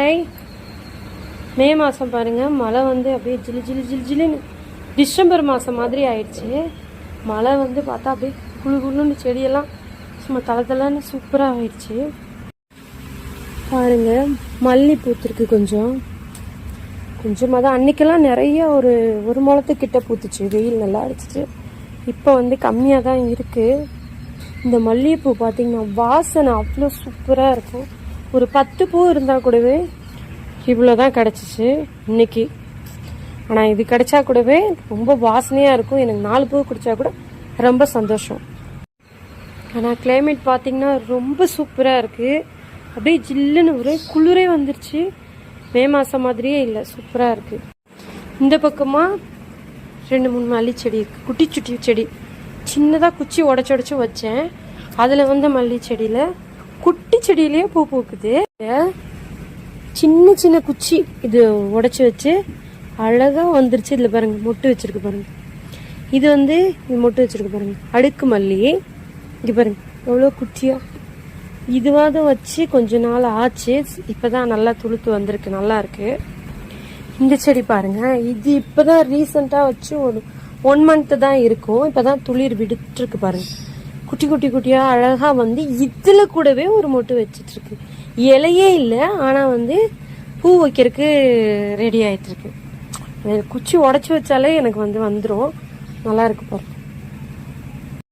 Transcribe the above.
Hi. மே மாதம் பாருங்கள், மழை வந்து அப்படியே ஜிலு ஜிலு ஜிலு ஜிலுன்னு டிசம்பர் மாதம் மாதிரி ஆயிடுச்சு. மழை வந்து பார்த்தா அப்படியே குழு குழுன்னு செடியெல்லாம் சும்மா தளத்தலன்னு சூப்பராக ஆயிடுச்சு. பாருங்கள், மல்லி பூத்துருக்கு கொஞ்சமாக தான். அன்றைக்கெல்லாம் நிறைய ஒரு முழத்துக்கிட்ட பூத்துச்சு, வெயில் நல்லா அடிச்சிச்சு. இப்போ வந்து கம்மியாக தான் இருக்குது. இந்த மல்லிகைப்பூ பார்த்திங்கன்னா வாசனை அவ்வளோ சூப்பராக இருக்கும். ஒரு 10 பூ இருந்தால் கூடவே இவ்வளோ தான் கிடச்சிச்சு இன்னைக்கு. ஆனால் இது கிடைச்சா கூடவே ரொம்ப வாசனையாக இருக்கும். எனக்கு 4 பூ குடித்தா கூட ரொம்ப சந்தோஷம். ஆனால் கிளைமேட் பார்த்திங்கன்னா ரொம்ப சூப்பராக இருக்குது. அப்படியே ஜில்லுன்னு ஒரே குளிரே வந்துருச்சு. மே மாதம் மாதிரியே இல்லை, சூப்பராக இருக்குது. இந்த பக்கமாக 2-3 மல்லி செடி இருக்குது. குட்டி சுட்டி செடி சின்னதாக குச்சி உடச்சி வச்சேன். அதில் வந்து மல்லி செடியில் குட்டி செடியிலேயே பூ பூக்குது. சின்ன சின்ன குச்சி இது உடச்சி வச்சு அழகாக வந்துருச்சு. இதில் பாருங்கள் மொட்டு வச்சுருக்கு பாருங்கள். இது வந்து மொட்டு வச்சுருக்கு பாருங்கள், அடுக்கு மல்லி. இங்கே பாருங்கள் எவ்வளோ குச்சியாக. இதுவாவது வச்சு கொஞ்ச நாள் ஆச்சு, இப்போ தான் நல்லா துளுத்து வந்திருக்கு, நல்லா இருக்குது. இந்த செடி பாருங்கள், இது இப்போ தான் ரீசெண்டாக வச்சு ஒரு 1 மந்த்து தான் இருக்கும். இப்போ தான் துளிர் விடுத்துருக்கு பாருங்கள். குட்டி குட்டி குட்டியாக அழகாக வந்து இதில் கூடவே ஒரு மொட்டு வச்சிட்ருக்கு. இலையே இல்லை, ஆனால் வந்து பூ வைக்கிறதுக்கு ரெடி ஆகிட்டுருக்கு. குச்சி உடச்சி வச்சாலே எனக்கு வந்து வந்துடும். நல்லா இருக்கு பாருங்கள்.